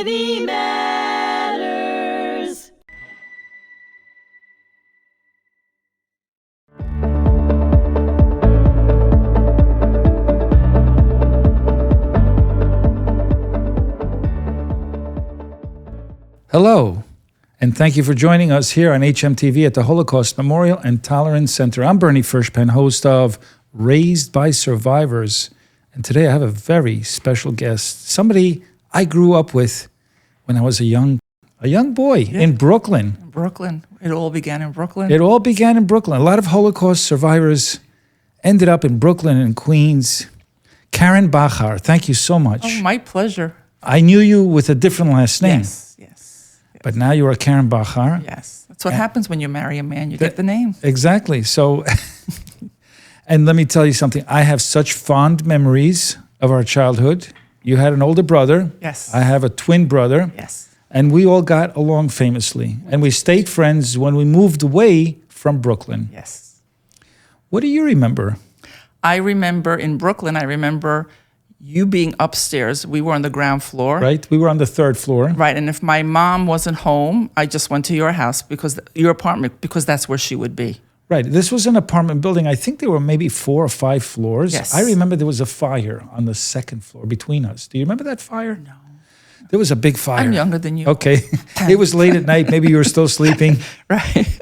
Dignity Matters. Hello, and thank you for joining us here on hmTv at the Holocaust Memorial and Tolerance Center. I'm Bernie Furshpan, host of Raised by Survivors, and today I have a very special guest, somebody I grew up with when I was a young boy in Brooklyn. Brooklyn. It all began in Brooklyn. It all began in Brooklyn. A lot of Holocaust survivors ended up in Brooklyn and Queens. Caryn Bachar, thank you so much. Oh, my pleasure. I knew you with a different last name. Yes. But now you are Caryn Bachar. Yes. That's what happens when you marry a man. You get the name. Exactly. So, and let me tell you something. I have such fond memories of our childhood. You had an older brother. Yes. I have a twin brother. Yes. And we all got along famously. And we stayed friends when we moved away from Brooklyn. Yes. What do you remember? I remember in Brooklyn, you being upstairs. We were on the ground floor. Right? We were on the third floor. Right. And if my mom wasn't home, I just went to your house, your apartment, because that's where she would be. Right. This was an apartment building. I think there were maybe 4 or 5 floors. Yes. I remember there was a fire on the second floor between us. Do you remember that fire? No. There was a big fire. I'm younger than you. Okay. It was late at night. Maybe you were still sleeping. Right.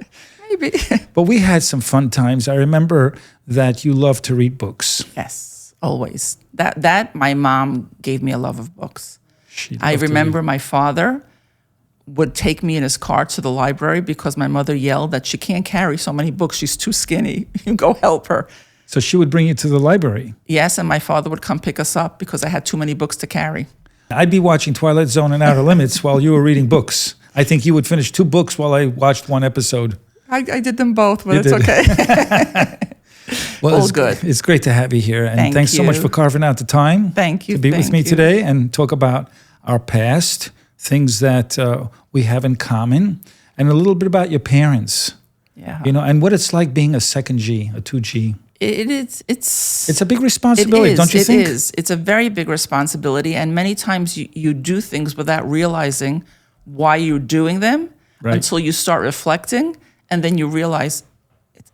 Maybe. But we had some fun times. I remember that you loved to read books. Yes. Always. That my mom gave me a love of books. I loved to remember read. my father would take me in his car to the library because my mother yelled that she can't carry so many books. She's too skinny. You go help her. So she would bring you to the library. Yes, and my father would come pick us up because I had too many books to carry. I'd be watching Twilight Zone and Outer Limits while you were reading books. I think you would finish 2 books while I watched 1 episode. I did them both, but You it's did. okay. Well, All it's good. It's great to have you here. And Thank thanks so much you. for carving out the time Thank you. to be with thank me you. today and talk about our past, things that we have in common, and a little bit about your parents. Yeah. You know, and what it's like being a second G, a 2G. It's a big responsibility, don't you think? It is. It's a very big responsibility. And many times you do things without realizing why you're doing them until you start reflecting. And then you realize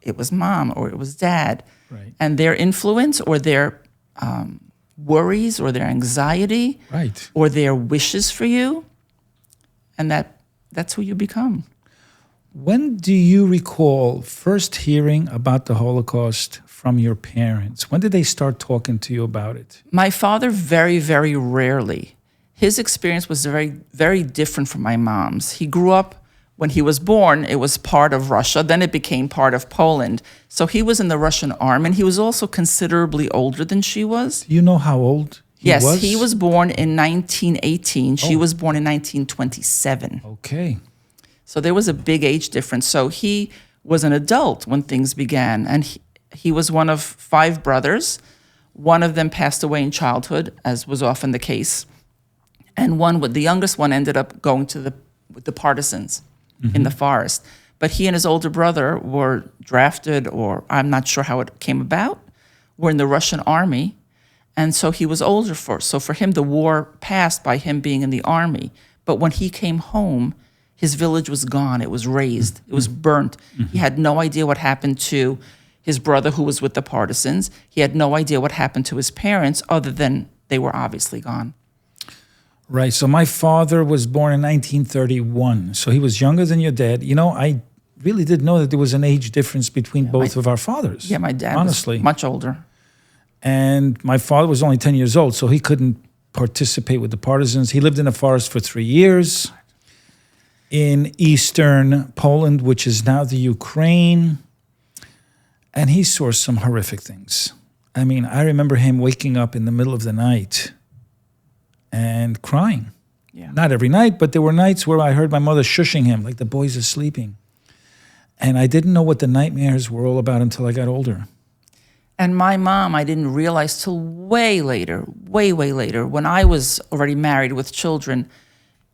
it was mom or it was dad. Right. And their influence or their worries or their anxiety or their wishes for you. And that's who you become. When do you recall first hearing about the Holocaust from your parents? When did they start talking to you about it? My father, very, very rarely. His experience was very, very different from my mom's. He grew up, when he was born, it was part of Russia. Then it became part of Poland. So he was in the Russian army, and he was also considerably older than she was. Do you know how old he was? Yes, he was born in 1918. She was born in 1927. Okay. So there was a big age difference. So he was an adult when things began, and he was one of 5 brothers. One of them passed away in childhood, as was often the case, and the youngest one ended up going with the partisans in the forest. But he and his older brother were drafted, or I'm not sure how it came about, were in the Russian army, and so he was older so for him the war passed by him being in the army. But when he came home, his village was gone. It was razed. It was burnt. He had no idea what happened to his brother who was with the partisans. He had no idea what happened to his parents other than they were obviously gone. Right. So my father was born in 1931. So he was younger than your dad. You know, I really didn't know that there was an age difference between both of our fathers. Yeah, my dad honestly was much older. And my father was only 10 years old, so he couldn't participate with the partisans. He lived in the forest for 3 years in eastern Poland, which is now the Ukraine. And he saw some horrific things. I mean, I remember him waking up in the middle of the night and crying. Yeah. Not every night, but there were nights where I heard my mother shushing him, like the boys are sleeping. And I didn't know what the nightmares were all about until I got older. And my mom, I didn't realize till way later, way later, when I was already married with children,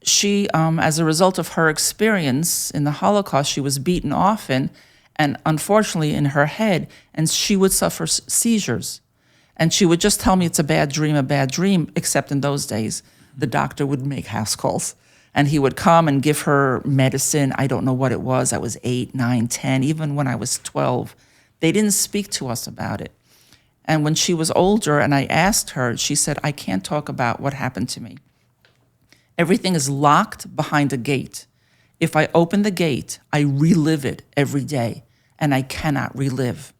she, as a result of her experience in the Holocaust, she was beaten often, and unfortunately in her head, and she would suffer seizures. And she would just tell me it's a bad dream, except in those days. the doctor would make house calls. And he would come and give her medicine. I don't know what it was. I was 8, 9, 10, even when I was 12. They didn't speak to us about it. And when she was older and I asked her, she said, I can't talk about what happened to me. Everything is locked behind a gate. If I open the gate, I relive it every day. And I cannot relive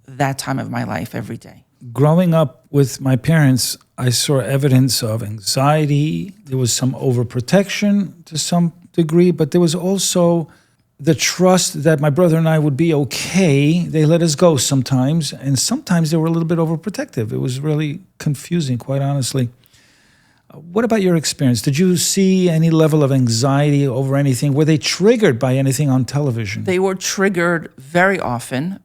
that time of my life every day. Growing up with my parents, I saw evidence of anxiety. There was some overprotection to some degree, but there was also the trust that my brother and I would be okay. They let us go sometimes, and sometimes they were a little bit overprotective. It was really confusing, quite honestly. What about your experience? Did you see any level of anxiety over anything? Were they triggered by anything on television? They were triggered very often.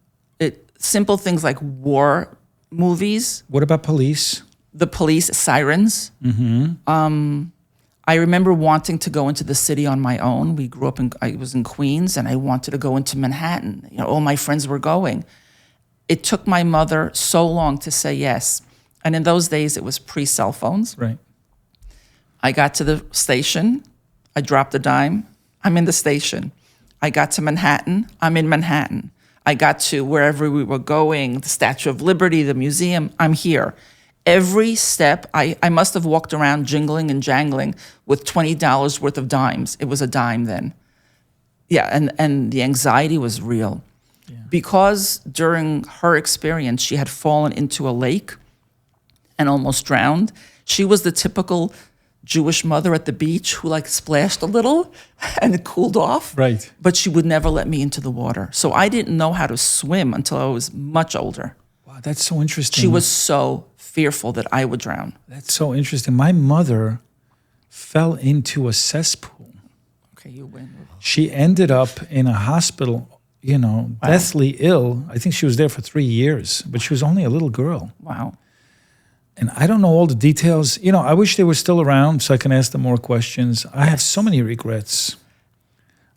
Simple things like war movies. What about police? The police sirens. I remember wanting to go into the city on my own. We grew up I was in Queens, and I wanted to go into Manhattan. All my friends were going. It took my mother so long to say yes. And in those days, it was pre-cell phones. Right. I got to the station. I dropped a dime. I'm in the station. I got to Manhattan. I'm in Manhattan. I got to wherever we were going, the Statue of Liberty, the museum. I'm here. Every step, I must have walked around jingling and jangling with $20 worth of dimes. It was a dime then. Yeah, and the anxiety was real. Yeah. Because during her experience, she had fallen into a lake and almost drowned. She was the typical Jewish mother at the beach who splashed a little and cooled off. Right. But she would never let me into the water. So I didn't know how to swim until I was much older. Wow, that's so interesting. She was so fearful that I would drown. That's so interesting. My mother fell into a cesspool. Okay, you win. She ended up in a hospital, deathly ill. I think she was there for 3 years, but she was only a little girl. Wow. And I don't know all the details. I wish they were still around so I can ask them more questions. I have so many regrets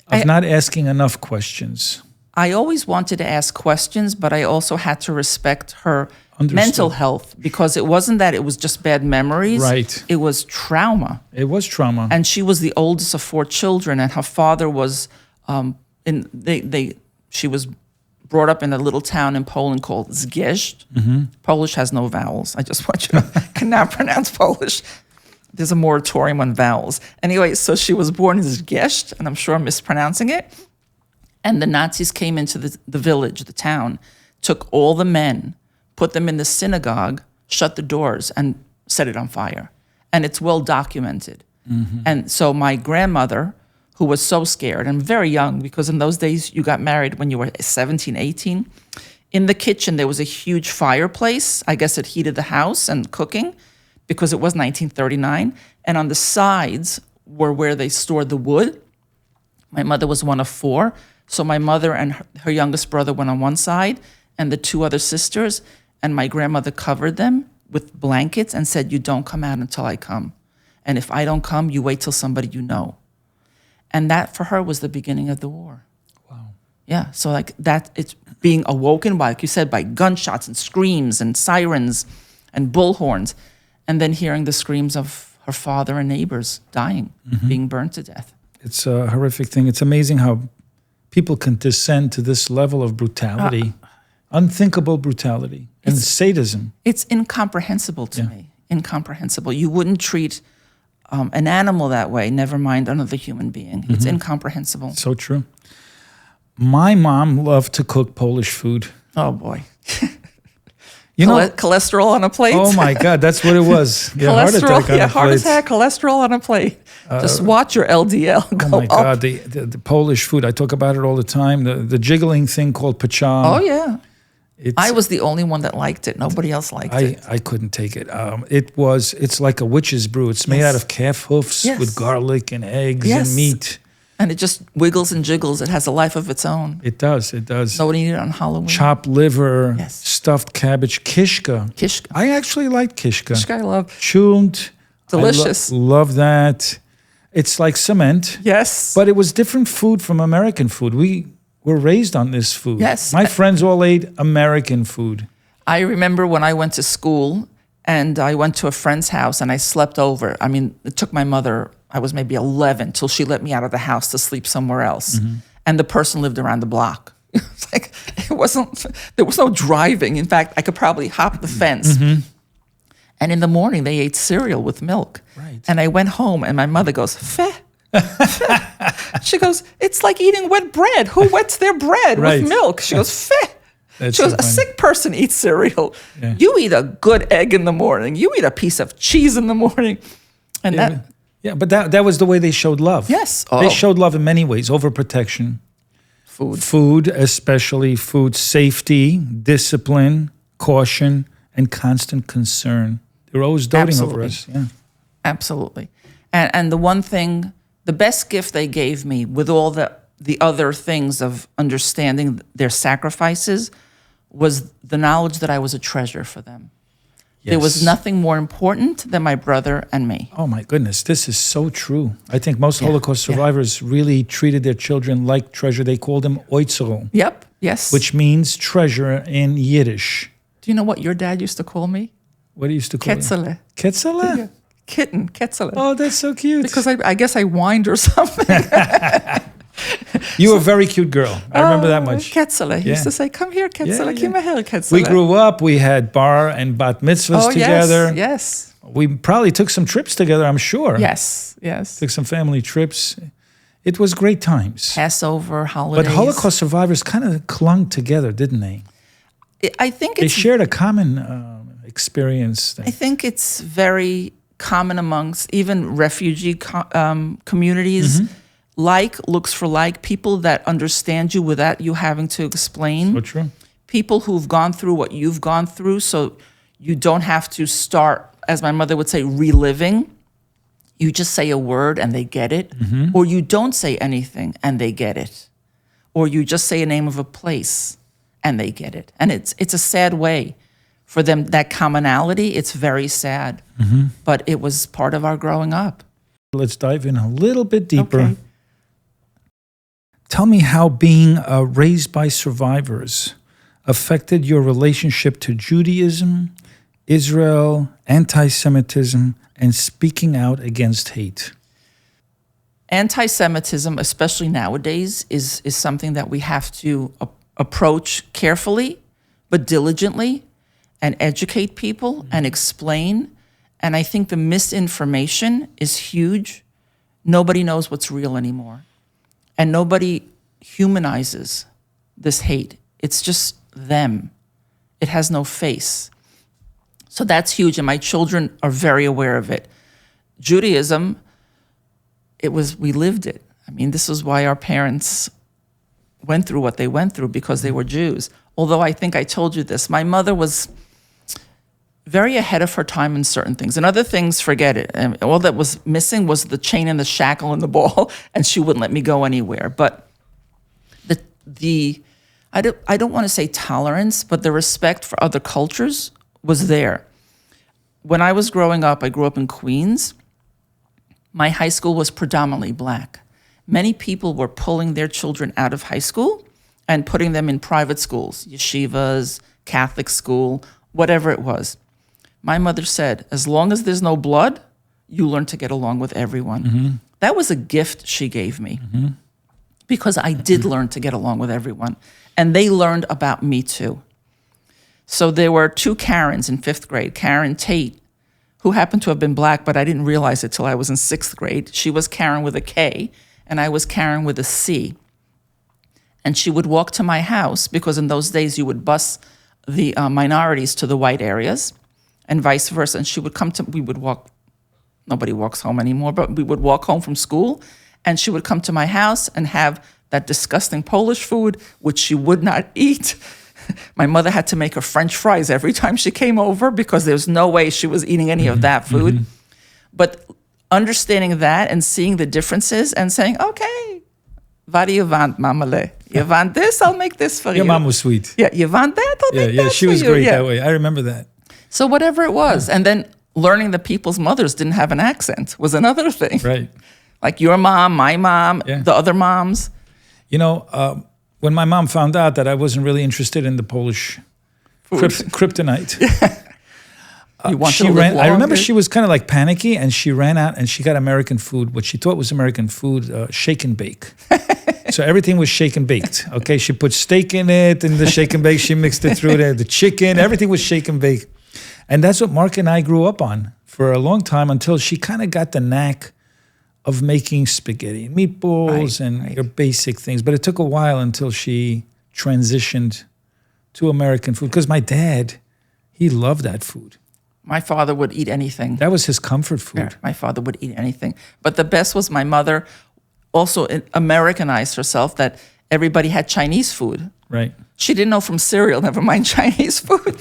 of not asking enough questions. I always wanted to ask questions, but I also had to respect her mental health, because it wasn't that it was just bad memories. Right. It was trauma. It was trauma. And she was the oldest of 4 children, and her father was she was brought up in a little town in Poland called Zgierz. Polish has no vowels. I just want you to cannot pronounce Polish. There's a moratorium on vowels. Anyway, so she was born in Zgierz, and I'm sure I'm mispronouncing it. And the Nazis came into the village, the town, took all the men, put them in the synagogue, shut the doors, and set it on fire. And it's well documented. And so my grandmother, who was so scared and very young, because in those days you got married when you were 17, 18, in the kitchen there was a huge fireplace. I guess it heated the house and cooking, because it was 1939. And on the sides were where they stored the wood. My mother was one of 4. So my mother and her youngest brother went on one side, and the 2 other sisters, and my grandmother covered them with blankets and said, you don't come out until I come. And if I don't come, you wait till somebody you know. And that for her was the beginning of the war. Wow. Yeah, so that, it's being awoken by, like you said, by gunshots and screams and sirens and bullhorns, and then hearing the screams of her father and neighbors dying, being burned to death. It's a horrific thing. It's amazing how people can descend to this level of brutality, unthinkable brutality, and sadism. It's incomprehensible to me, incomprehensible. You wouldn't treat an animal that way, never mind another human being. It's incomprehensible. So true. My mom loved to cook Polish food. Oh, boy. Cholesterol on a plate? Oh, my God, that's what it was. Yeah, heart attack on a heart attack, cholesterol on a plate. Just watch your LDL go up. Oh, my God, the Polish food. I talk about it all the time. The jiggling thing called pacham. Oh, yeah. I was the only one that liked it. Nobody else liked it. I couldn't take it. It's like a witch's brew. It's made out of calf hoofs with garlic and eggs and meat. And it just wiggles and jiggles. It has a life of its own. It does. It does. Nobody eat it on Halloween. Chopped liver, stuffed cabbage, kishka. Kishka. I actually like kishka. Kishka I love. Chunt. Delicious. Love that. It's like cement. Yes. But it was different food from American food. We were raised on this food. Yes. My friends all ate American food. I remember when I went to school, And I went to a friend's house and I slept over. I mean, it took my mother, I was maybe 11, till she let me out of the house to sleep somewhere else. And the person lived around the block. It's like, there was no driving. In fact, I could probably hop the fence. And in the morning, they ate cereal with milk. Right. And I went home and my mother goes, "Feh." She goes, "It's like eating wet bread. Who wets their bread with milk?" She goes, "Feh." That's She goes, so "A funny. sick person eats cereal. Yeah. You eat a good egg in the morning. You eat a piece of cheese in the morning." And Yeah, but that was the way they showed love. Yes. They Oh. showed love in many ways. Overprotection. Food, especially food safety, discipline, caution, and constant concern. They were always doting over Absolutely. us. Yeah. Absolutely. And the one thing, the best gift they gave me with all the other things of understanding their sacrifices was the knowledge that I was a treasure for them. There was Yes. nothing more important than my brother and me. Oh my goodness, this is so true. I think most Holocaust survivors really treated their children like treasure. They called them oitzero, Yep. Yes. which means treasure in Yiddish. Do you know what your dad used to call me? What do you used to call it? Ketzele. Ketzele? Kitten. Ketzele. Oh, that's so cute. Because I guess I whined or something. You were a very cute girl. I remember that much. Ketzele. He used Yeah. to say, "Come here, Ketzele. Yeah, Come yeah. here, Ketzele." We grew up. We had bar and bat mitzvahs Oh, together. yes. We probably took some trips together, I'm sure. Yes. Yes. Took some family trips. It was great times. Passover, holidays. But Holocaust survivors kind of clung together, didn't they? I think They it's shared a common experience. I think it's very common amongst even refugee communities. Like looks for like, people that understand you without you having to explain. So true. People who've gone through what you've gone through, so you don't have to start, as my mother would say, reliving. You just say a word and they get it. Or you don't say anything and they get it. Or you just say a name of a place and they get it. And it's a sad way for them, that commonality. It's very sad. But it was part of our growing up. Let's dive in a little bit deeper. Okay. Tell me how being raised by survivors affected your relationship to Judaism, Israel, anti-Semitism, and speaking out against hate. Anti-Semitism, especially nowadays, is something that we have to approach carefully, but diligently, and educate people and explain. And I think the misinformation is huge. Nobody knows what's real anymore. And nobody humanizes this hate. It's just them. It has no face. So that's huge, and my children are very aware of it. Judaism, we lived it. I mean, this is why our parents went through what they went through, because they were Jews. Although I think I told you this, my mother was very ahead of her time in certain things. And other things, forget it. And all that was missing was the chain and the shackle and the ball, and she wouldn't let me go anywhere. But I don't want to say tolerance, but the respect for other cultures was there. When I was growing up, I grew up in Queens. My high school was predominantly black. Many people were pulling their children out of high school and putting them in private schools, yeshivas, Catholic school, whatever it was. My mother said, as long as there's no blood, you learn to get along with everyone. That was a gift she gave me, because I did learn to get along with everyone. And they learned about me too. So there were two Karyns in 5th grade. Caryn Tate, who happened to have been black, but I didn't realize it till I was in 6th grade. She was Caryn with a K, and I was Caryn with a C. And she would walk to my house, because in those days you would bus the minorities to the white areas, and vice versa. And we would walk, nobody walks home anymore, but we would walk home from school, and she would come to my house and have that disgusting Polish food, which she would not eat. My mother had to make her French fries every time she came over, because there's no way she was eating any of that food. But understanding that and seeing the differences and saying, okay, what do you want, mamale? You want this? I'll make this for you. Your mom was sweet. Yeah, you want that? I'll make that she for was you. great that way. I remember that. So whatever it was. And then learning that people's mothers didn't have an accent was another thing. Right. Like your mom, my mom, Yeah. the other moms. You know, when my mom found out that I wasn't really interested in the Polish kryptonite, You want she to live ran. I remember longer? she was kind of like panicky, and she ran out and she got American food, what she thought was American food, shake and bake. So everything was shake and baked. Okay, she put steak in it, and the shake and bake. She mixed it through the chicken. Everything was shake and bake, and that's what Mark and I grew up on for a long time until she kind of got the knack of making spaghetti and meatballs and your basic things. But it took a while until she transitioned to American food because my dad, he loved that food. My father would eat anything. That was his comfort food. Yeah, my father would eat anything. But the best was my mother also Americanized herself, that everybody had Chinese food. Right. She didn't know from cereal, never mind Chinese food.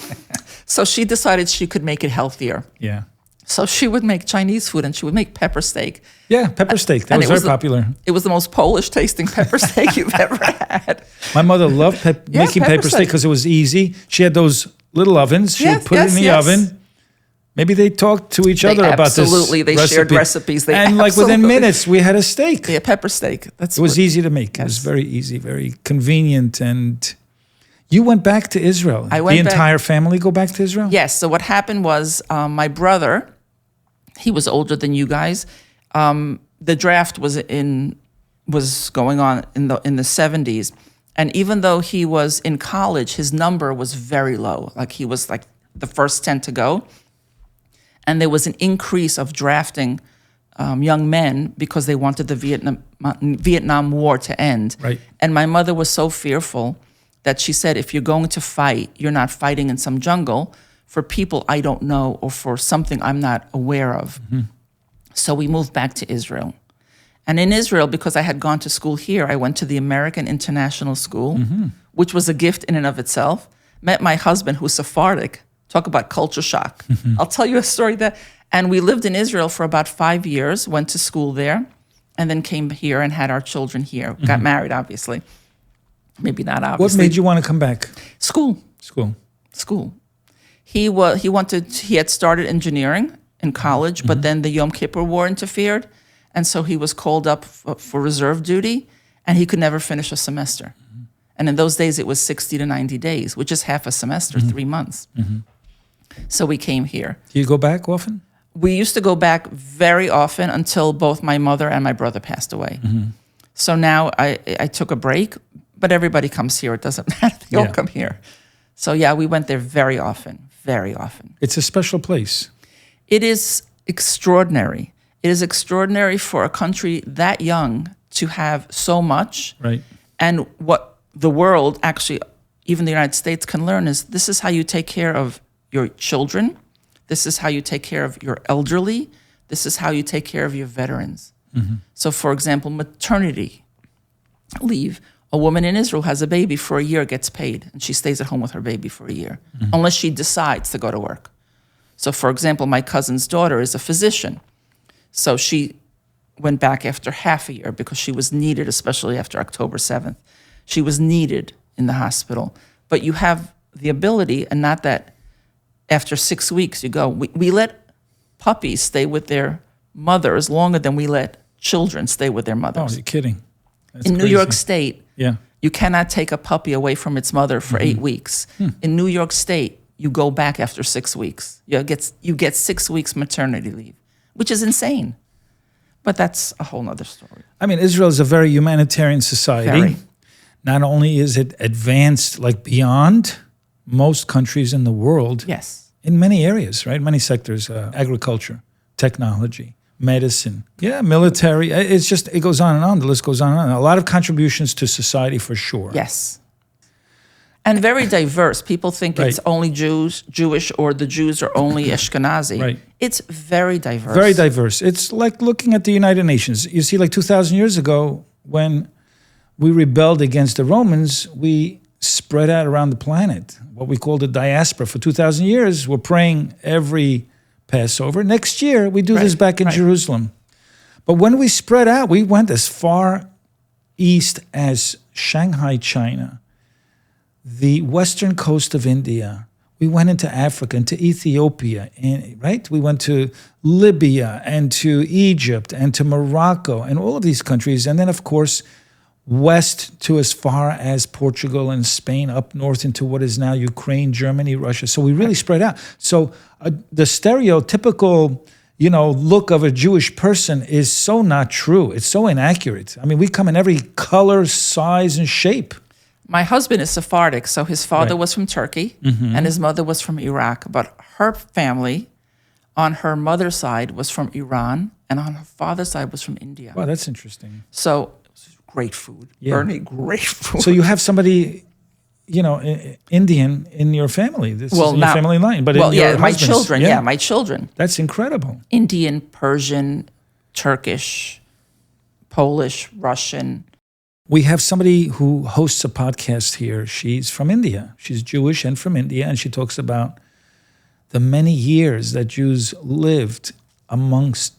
So she decided she could make it healthier. Yeah. So she would make Chinese food, and she would make pepper steak. Yeah, pepper steak. That was very popular. It was the most Polish tasting pepper steak you've ever had. My mother loved making pepper steak because it was easy. She had those little ovens. She would put it in the oven. Maybe they talked to each other about this Absolutely, they shared recipes. And like within minutes, we had a steak. Yeah, pepper steak. It was easy to make. It was very easy, very convenient. And you went back to Israel. I went the back. entire family go back to Israel? Yes. So what happened was my brother, he was older than you guys. The draft was going on in the 70s. And even though he was in college, his number was very low. Like he was like the first 10 to go. And there was an increase of drafting young men because they wanted the Vietnam War to end. Right. And my mother was so fearful that she said, if you're going to fight, you're not fighting in some jungle for people I don't know or for something I'm not aware of. Mm-hmm. So we moved back to Israel. And in Israel, because I had gone to school here, I went to the American International School, which was a gift in and of itself. Met my husband, who's Sephardic. Talk about culture shock. I'll tell you a story there. And we lived in Israel for about 5 years, went to school there, and then came here and had our children here. Got married, obviously. Maybe not obviously. What made you want to come back? School. He had started engineering in college, but then the Yom Kippur War interfered. And so he was called up for reserve duty, and he could never finish a semester. And in those days, it was 60 to 90 days, which is half a semester, 3 months. So we came here. Do you go back often? We used to go back very often until both my mother and my brother passed away. So now I took a break, but everybody comes here. It doesn't matter. They all come here. So yeah, we went there very often, very often. It's a special place. It is extraordinary. It is extraordinary for a country that young to have so much. Right. And what the world, actually, even the United States can learn is this is how you take care of your children. This is how you take care of your elderly. This is how you take care of your veterans. So, for example, maternity leave. A woman in Israel has a baby for a year, gets paid, and she stays at home with her baby for a year, unless she decides to go to work. So, for example, my cousin's daughter is a physician. So she went back after half a year because she was needed, especially after October 7th. She was needed in the hospital. But you have the ability, and not that after 6 weeks you go. We let puppies stay with their mothers longer than we let children stay with their mothers. Oh, you're kidding. That's in crazy. New York State, Yeah. you cannot take a puppy away from its mother for 8 weeks. In New York State, you go back after 6 weeks. You get 6 weeks maternity leave, which is insane. But that's a whole nother story. I mean, Israel is a very humanitarian society. Very. Not only is it advanced like beyond most countries in the world, Yes. in many areas, right? Many sectors, agriculture, technology, medicine, military. It goes on and on. The list goes on and on. A lot of contributions to society for sure. Yes. And very diverse. People think it's only Jewish, or the Jews are only Ashkenazi. Right. It's very diverse. Very diverse. It's like looking at the United Nations. You see, like 2,000 years ago, when we rebelled against the Romans, we spread out around the planet, what we call the diaspora. For 2,000 years, we're praying every Passover. Next year, we do this back in Jerusalem. But when we spread out, we went as far east as Shanghai, China, the western coast of India. We went into Africa, into Ethiopia, right? We went to Libya and to Egypt and to Morocco and all of these countries. And then, of course, west to as far as Portugal and Spain, up north into what is now Ukraine, Germany, Russia. So we really spread out. So the stereotypical, look of a Jewish person is so not true. It's so inaccurate. I mean, we come in every color, size, and shape. My husband is Sephardic, so his father Right. was from Turkey and his mother was from Iraq. But her family, on her mother's side, was from Iran, and on her father's side was from India. Wow, that's interesting. So great food. Yeah. Bernie, great food. So you have somebody, Indian in your family. This is in your not- family line, but well, in your yeah, my husband's. children. Yeah, my children. That's incredible. Indian, Persian, Turkish, Polish, Russian. We have somebody who hosts a podcast here. She's from India. She's Jewish and from India, and she talks about the many years that Jews lived amongst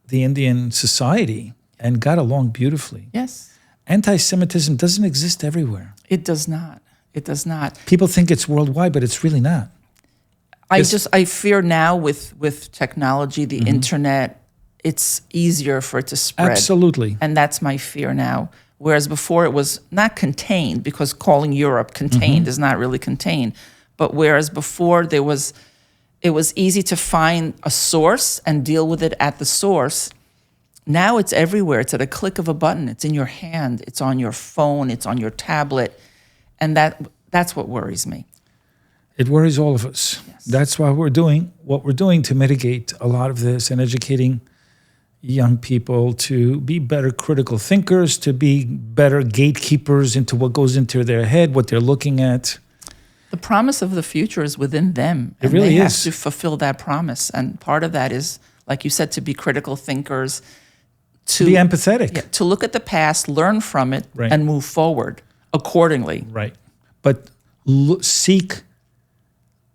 the Indian society and got along beautifully. Yes. Anti-Semitism doesn't exist everywhere. It does not. It does not. People think it's worldwide, but it's really not. I fear now with technology, the internet, it's easier for it to spread. Absolutely. And that's my fear now. Whereas before it was not contained, because calling Europe contained is not really contained. But whereas before it was easy to find a source and deal with it at the source, now it's everywhere. It's at a click of a button. It's in your hand. It's on your phone. It's on your tablet. And that's what worries me. It worries all of us. Yes. That's why we're doing what we're doing to mitigate a lot of this and educating young people to be better critical thinkers, to be better gatekeepers into what goes into their head, what they're looking at. The promise of the future is within them. It really they is. have to fulfill that promise. And part of that is, like you said, to be critical thinkers, To be empathetic. yeah, to look at the past, learn from it, Right. and move forward accordingly. Right. But seek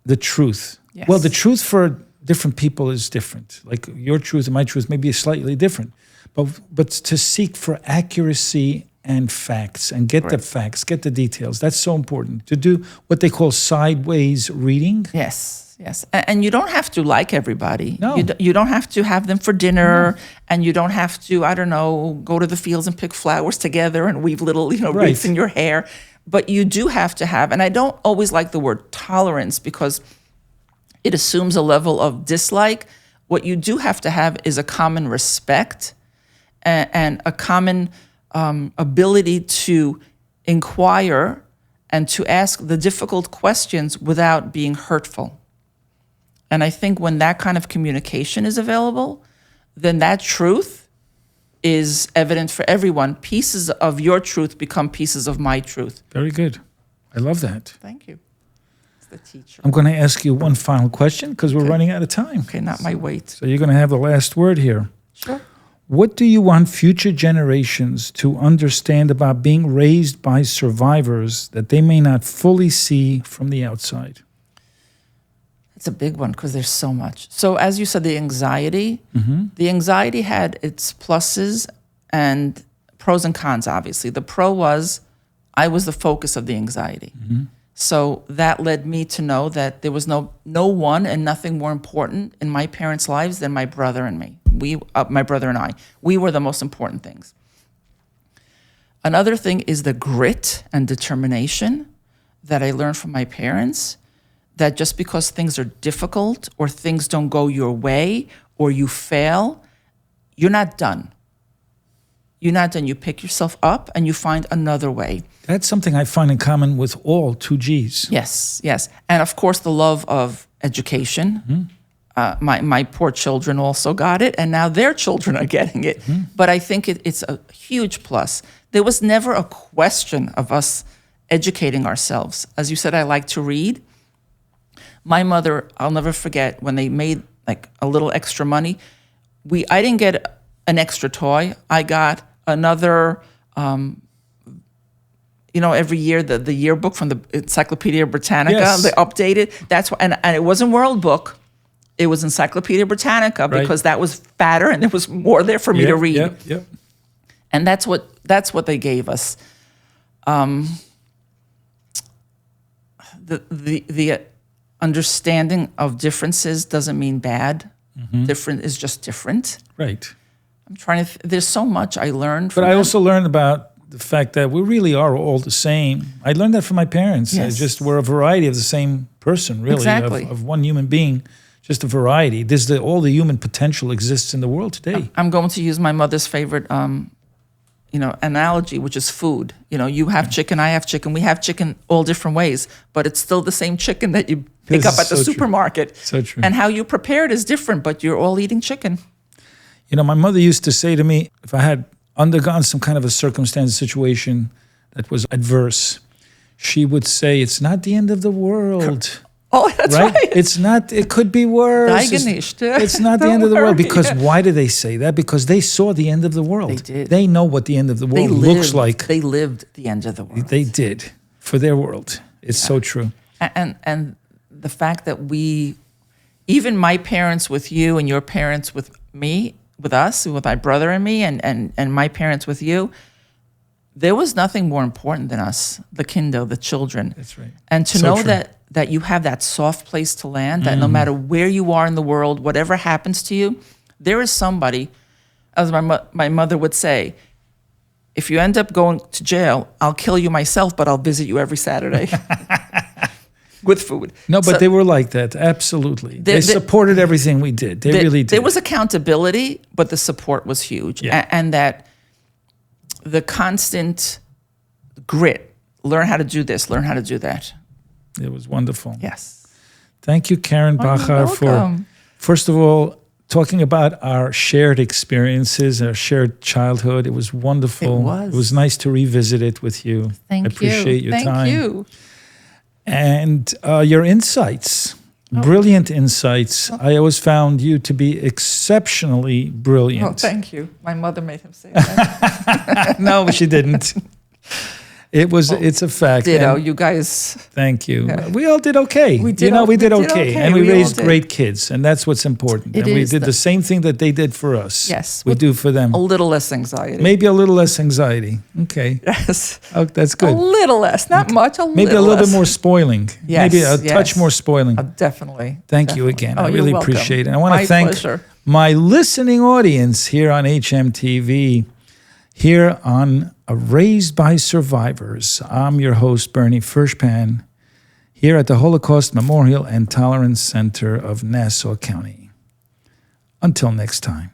the truth. Yes. Well, the truth for different people is different. Like your truth and my truth may be slightly different. But to seek for accuracy and facts and get the facts, get the details. That's so important. To do what they call sideways reading. Yes, yes. And you don't have to like everybody. No. You don't have to have them for dinner, and you don't have to, I don't know, go to the fields and pick flowers together and weave little, Right. wreaths in your hair. But you do have to have, and I don't always like the word tolerance because it assumes a level of dislike. What you do have to have is a common respect and a common ability to inquire and to ask the difficult questions without being hurtful. And I think when that kind of communication is available, then that truth is evident for everyone. Pieces of your truth become pieces of my truth. Very good. I love that. Thank you. It's the teacher. I'm going to ask you one final question because we're Okay. running out of time. Okay, not my weight. So you're going to have the last word here. Sure. What do you want future generations to understand about being raised by survivors that they may not fully see from the outside? It's a big one because there's so much. So as you said, the anxiety had its pluses and pros and cons, obviously. The pro was I was the focus of the anxiety. So that led me to know that there was no one and nothing more important in my parents' lives than my brother and me. My brother and I. We were the most important things. Another thing is the grit and determination that I learned from my parents, that just because things are difficult or things don't go your way or you fail, you're not done. You're not done. You pick yourself up and you find another way. That's something I find in common with all 2Gs. Yes, yes. And of course, the love of education. My poor children also got it, and now their children are getting it. But I think it's a huge plus. There was never a question of us educating ourselves. As you said, I like to read. My mother, I'll never forget, when they made like a little extra money, I didn't get an extra toy. I got another, every year, the yearbook from the Encyclopedia Britannica, Yes. they updated. That's why, and it wasn't World Book. It was Encyclopedia Britannica because that was fatter and there was more there for me to read. Yep. And that's what they gave us. The understanding of differences doesn't mean bad. Different is just different. Right. I'm trying to. There's so much I learned. But From I them. also learned about the fact that we really are all the same. I learned that from my parents. Yes. We're a variety of the same person, really, Exactly. of one human being, just a variety. All the human potential exists in the world today. I'm going to use my mother's favorite, analogy, which is food. You have chicken, I have chicken. We have chicken all different ways, but it's still the same chicken that you pick This up is at the so true. supermarket. So true. And how you prepare it is different, but you're all eating chicken. My mother used to say to me, if I had undergone some kind of a circumstance, situation that was adverse, she would say, it's not the end of the world. Oh, that's right. It's not, it could be worse. It's not the end of the world. Because why do they say that? Because they saw the end of the world. They did. They know what the end of the world looks like. They lived the end of the world. They did for their world. It's so true. And the fact that even my parents with you and your parents with me, with us, with my brother and me, and my parents with you, there was nothing more important than us, the kinder, the children. That's right. And to So know true. that you have that soft place to land, that no matter where you are in the world, whatever happens to you, there is somebody, as my mother would say, if you end up going to jail, I'll kill you myself, but I'll visit you every Saturday with food. No, but So they were like that. Absolutely. They supported everything we did. They really did. There was accountability, but the support was huge. Yeah. And that the constant grit, learn how to do this, learn how to do that. It was wonderful. Yes. Thank you, Caryn Bachar, for, welcome. first of all, talking about our shared experiences, our shared childhood. It was wonderful. It was. It was nice to revisit it with you. Thank I you. appreciate your Thank time. you. And your insights, brilliant insights. I always found you to be exceptionally brilliant. Oh, thank you. My mother made him say that. No, she didn't. It's a fact. Ditto, And you guys. thank you. We all did okay. We did we did okay. okay. And we We all raised did. great kids. And that's what's important. It and we is did the same thing that they did for us. Yes. We do for them. A little less anxiety. Maybe a little less anxiety. Okay. Yes. Oh, that's A good. little less. Not much, Maybe a little less. bit more spoiling. Yes, Maybe a yes. touch more spoiling. Definitely. Thank you Definitely. again. Oh, I you're really welcome. appreciate it. And I want to My thank pleasure. my listening audience here on hmTV, here on Raised by Survivors. I'm your host, Bernie Furshpan, here at the Holocaust Memorial and Tolerance Center of Nassau County. Until next time.